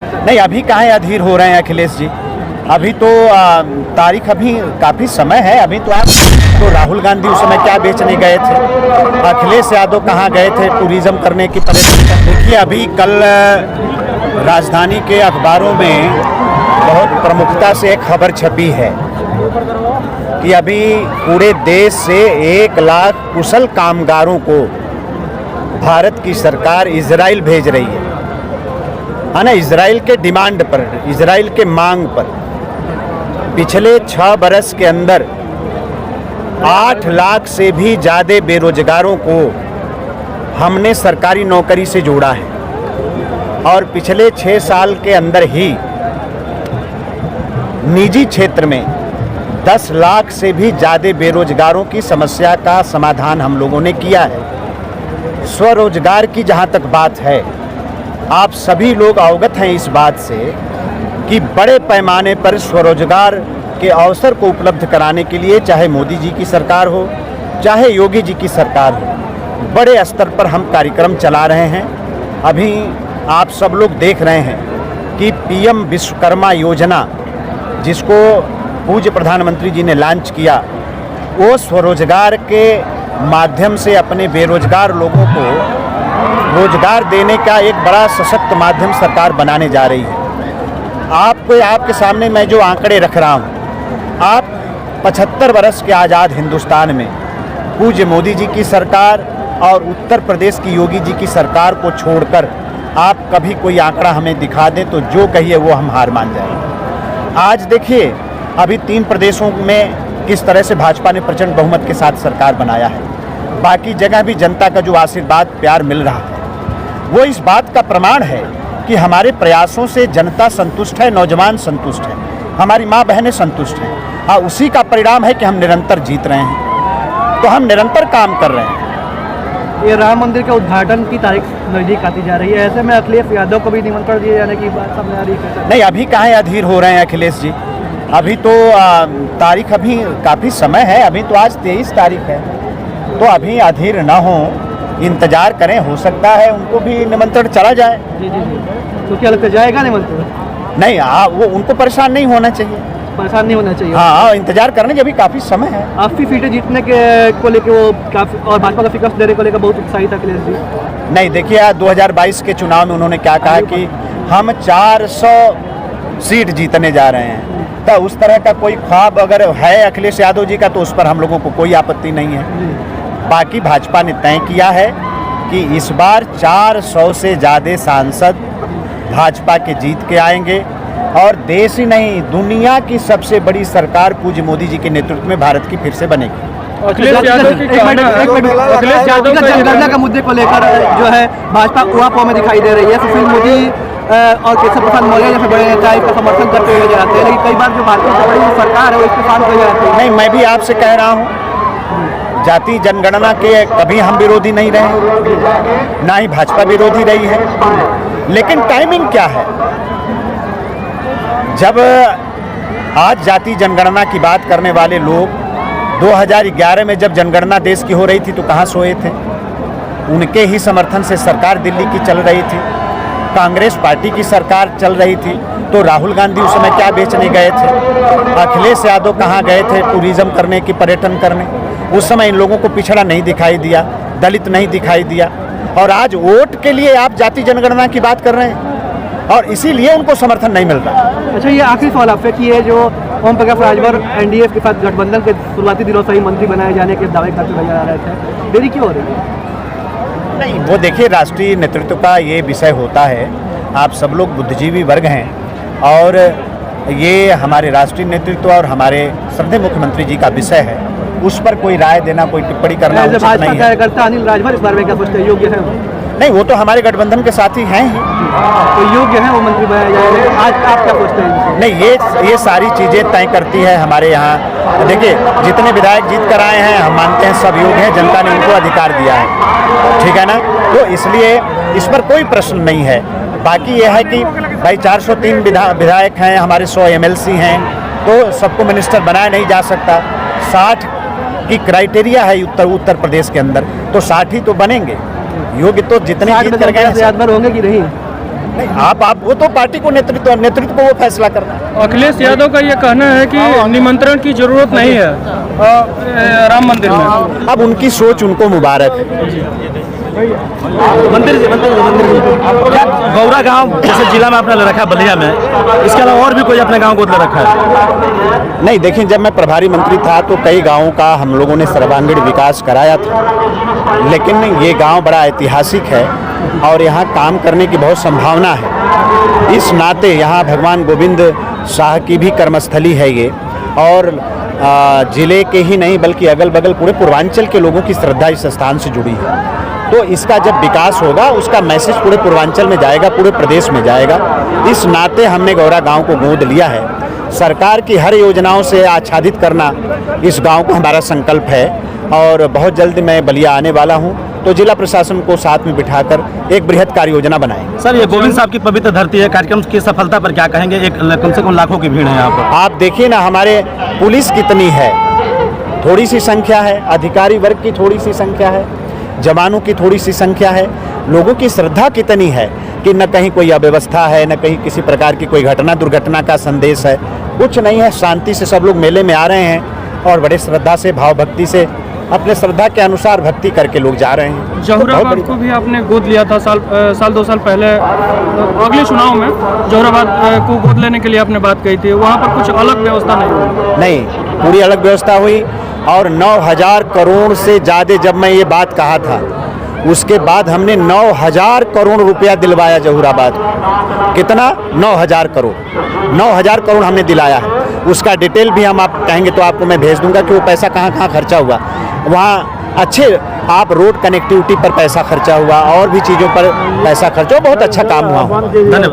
नहीं, अभी कहाँ अधीर हो रहे हैं अखिलेश जी। अभी तो तारीख अभी काफ़ी समय है। अभी तो आप तो राहुल गांधी उस समय क्या बेचने गए थे, अखिलेश यादव कहाँ गए थे टूरिज्म करने की पर्यटन। देखिए, अभी कल राजधानी के अखबारों में बहुत प्रमुखता से एक खबर छपी है कि अभी पूरे देश से 1 लाख कुशल कामगारों को भारत की सरकार इजराइल भेज रही है ना, इजराइल के डिमांड पर, इजराइल के मांग पर। पिछले 6 बरस के अंदर 8 लाख से भी ज़्यादा बेरोजगारों को हमने सरकारी नौकरी से जोड़ा है और पिछले 6 साल के अंदर ही निजी क्षेत्र में 10 लाख से भी ज़्यादा बेरोजगारों की समस्या का समाधान हम लोगों ने किया है। स्वरोजगार की जहाँ तक बात है, आप सभी लोग अवगत हैं इस बात से कि बड़े पैमाने पर स्वरोजगार के अवसर को उपलब्ध कराने के लिए चाहे मोदी जी की सरकार हो, चाहे योगी जी की सरकार हो, बड़े स्तर पर हम कार्यक्रम चला रहे हैं। अभी आप सब लोग देख रहे हैं कि पीएम विश्वकर्मा योजना, जिसको पूज्य प्रधानमंत्री जी ने लॉन्च किया, वो स्वरोजगार के माध्यम से अपने बेरोजगार लोगों को रोजगार देने का एक बड़ा सशक्त माध्यम सरकार बनाने जा रही है। आपके सामने मैं जो आंकड़े रख रहा हूँ, आप 75 वर्ष के आज़ाद हिंदुस्तान में पूज्य मोदी जी की सरकार और उत्तर प्रदेश की योगी जी की सरकार को छोड़कर आप कभी कोई आंकड़ा हमें दिखा दें तो जो कहिए वो हम हार मान जाएंगे। आज देखिए, अभी 3 प्रदेशों में किस तरह से भाजपा ने प्रचंड बहुमत के साथ सरकार बनाया है। बाकी जगह भी जनता का जो आशीर्वाद प्यार मिल रहा है, वो इस बात का प्रमाण है कि हमारे प्रयासों से जनता संतुष्ट है, नौजवान संतुष्ट है, हमारी माँ बहनें संतुष्ट हैं। हाँ, उसी का परिणाम है कि हम निरंतर जीत रहे हैं, तो हम निरंतर काम कर रहे हैं। ये राम मंदिर के उद्घाटन की तारीख नज़दीक आती जा रही है, ऐसे में अखिलेश यादव को भी निमंत्रण दिए जाने की बात सामने आ रही है। नहीं, अभी कहाँ अधीर हो रहे हैं अखिलेश जी। अभी तो तारीख अभी काफ़ी समय है। अभी तो आज 23 तारीख है, तो अभी अधीर ना हो, इंतजार करें। हो सकता है उनको भी निमंत्रण चला जाए। जी। तो क्या लगता जाएगा निमंत्रण? नहीं, वो उनको परेशान नहीं होना चाहिए। परेशान नहीं होना चाहिए। हाँ, इंतजार करने के अभी काफ़ी समय है। आपकी सीटें जीतने के को लेकर वो काफ़ी, और भाजपा का फिक्स देने को लेकर बहुत उत्साहित है अखिलेश जी। नहीं, देखिए, 2022 के चुनाव में उन्होंने क्या कहा कि हम 400 सीट जीतने जा रहे हैं। तो उस तरह का कोई ख्वाब अगर है अखिलेश यादव जी का, तो उस पर हम लोगों को कोई आपत्ति नहीं है। बाकी भाजपा ने तय किया है कि इस बार 400 से ज़्यादा सांसद भाजपा के जीत के आएंगे और देश ही नहीं, दुनिया की सबसे बड़ी सरकार पूज्य मोदी जी के नेतृत्व में भारत की फिर से बनेगी। अखिलेश यादव की जनगणना के मुद्दे को लेकर जो है भाजपा उड़ापों में दिखाई दे रही है। सुशील मोदी और केशव प्रसाद मौर्य जैसे बड़े नेता इसका समर्थन करते हुए नजर आते हैं, लेकिन कई बार जो भारतीय सरकार है वो इसके साथ हो जाती है। नहीं, मैं भी आपसे कह रहा हूँ, जाति जनगणना के कभी हम विरोधी नहीं रहे, ना ही भाजपा विरोधी रही है। लेकिन टाइमिंग क्या है? जब आज जाति जनगणना की बात करने वाले लोग 2011 में जब जनगणना देश की हो रही थी तो कहाँ सोए थे? उनके ही समर्थन से सरकार दिल्ली की चल रही थी, कांग्रेस पार्टी की सरकार चल रही थी। तो राहुल गांधी उस समय क्या बेचने गए थे, अखिलेश यादव कहाँ गए थे टूरिज्म करने की, पर्यटन करने? उस समय इन लोगों को पिछड़ा नहीं दिखाई दिया, दलित नहीं दिखाई दिया। और आज वोट के लिए आप जाति जनगणना की बात कर रहे हैं और इसीलिए उनको समर्थन नहीं मिल रहा। अच्छा, ये आखिरी सवाल आपसे कि ये जो ओम प्रकाश राजभर एनडीए के साथ गठबंधन के शुरुआती दिनों से ही मंत्री बनाए जाने के दावे करते नजर आ रहे थे, देरी क्यों हो रही है? नहीं, वो देखिए, राष्ट्रीय नेतृत्व का ये विषय होता है। आप सब लोग बुद्धिजीवी वर्ग हैं और ये हमारे राष्ट्रीय नेतृत्व और हमारे श्रद्धेय मुख्यमंत्री जी का विषय है। उस पर कोई राय देना, कोई टिप्पणी करना उचित नहीं है। कार्यकर्ता अनिल राजभर इस बारे में क्या सोचते हैं, योग्य है? नहीं, वो तो हमारे गठबंधन के साथी हैं ही, तो योग्य है वो मंत्री बनाया जाए। आज आप क्या सोचते हैं? नहीं, ये सारी चीज़ें तय करती है हमारे यहाँ। देखिए, जितने विधायक जीत कर आए हैं, हम मानते हैं सब योग्य हैं, जनता ने उनको अधिकार दिया है, ठीक है ना? तो इसलिए इस पर कोई प्रश्न नहीं है। बाकी ये है कि भाई 403 विधायक हैं, हमारे 100 MLC हैं, तो सबको मिनिस्टर बनाया नहीं जा सकता। 60 की क्राइटेरिया है उत्तर प्रदेश के अंदर, तो 60 ही तो बनेंगे। योग्य तो जितने जीत कर गए होंगे कि नहीं? नहीं, आप वो तो पार्टी को नेतृत्व को वो फैसला करना है। अखिलेश यादव का ये कहना है कि निमंत्रण की जरूरत नहीं है राम मंदिर में। अब उनकी सोच उनको मुबारक है। मंदिर गौरा गांव जैसे जिला में आपने ले रखा है बलिया में, इसके अलावा और भी कोई अपने गांव को ले रखा है? नहीं, देखिए, जब मैं प्रभारी मंत्री था तो कई गांवों का हम लोगों ने सर्वांगीण विकास कराया था, लेकिन ये गांव बड़ा ऐतिहासिक है और यहाँ काम करने की बहुत संभावना है। इस नाते यहाँ भगवान गोविंद शाह की भी कर्मस्थली है ये, और जिले के ही नहीं बल्कि अगल बगल पूरे पूर्वांचल के लोगों की श्रद्धा इस स्थान से जुड़ी है। तो इसका जब विकास होगा उसका मैसेज पूरे पूर्वांचल में जाएगा, पूरे प्रदेश में जाएगा। इस नाते हमने गौरा गांव को गोद लिया है। सरकार की हर योजनाओं से आच्छादित करना इस गांव को हमारा संकल्प है और बहुत जल्द मैं बलिया आने वाला हूं, तो जिला प्रशासन को साथ में बिठाकर एक बृहद कार्य योजना बनाएंगे। सर, ये गोविंद साहब की पवित्र धरती है, कार्यक्रम की सफलता पर क्या कहेंगे? एक कम से कम लाखों की भीड़ है यहाँ पर। आप देखिए ना, हमारे पुलिस कितनी है, थोड़ी सी संख्या है, अधिकारी वर्ग की थोड़ी सी संख्या है, जवानों की थोड़ी सी संख्या है, लोगों की श्रद्धा कितनी है कि न कहीं कोई अव्यवस्था है, न कहीं किसी प्रकार की कोई घटना दुर्घटना का संदेश है, कुछ नहीं है। शांति से सब लोग मेले में आ रहे हैं और बड़े श्रद्धा से, भाव भक्ति से, अपने श्रद्धा के अनुसार भक्ति करके लोग जा रहे हैं। जहुराबाद को भी आपने गोद लिया था साल 2 साल पहले, अगले चुनाव में जहुराबाद को गोद लेने के लिए आपने बात कही थी, वहाँ पर कुछ अलग व्यवस्था नहीं हुई? नहीं, पूरी अलग व्यवस्था हुई और 9,000 करोड़ से ज़्यादा जब मैं ये बात कहा था, उसके बाद हमने 9,000 करोड़ रुपया दिलवाया जहुराबाद को। कितना? 9,000 करोड़। 9,000 करोड़ हमने दिलाया है। उसका डिटेल भी हम आप कहेंगे तो आपको मैं भेज दूंगा कि वो पैसा कहाँ कहाँ खर्चा हुआ। वहाँ अच्छे आप रोड कनेक्टिविटी पर पैसा खर्चा हुआ और भी चीज़ों पर पैसा खर्चा हुआ, बहुत अच्छा काम हुआ। धन्यवाद।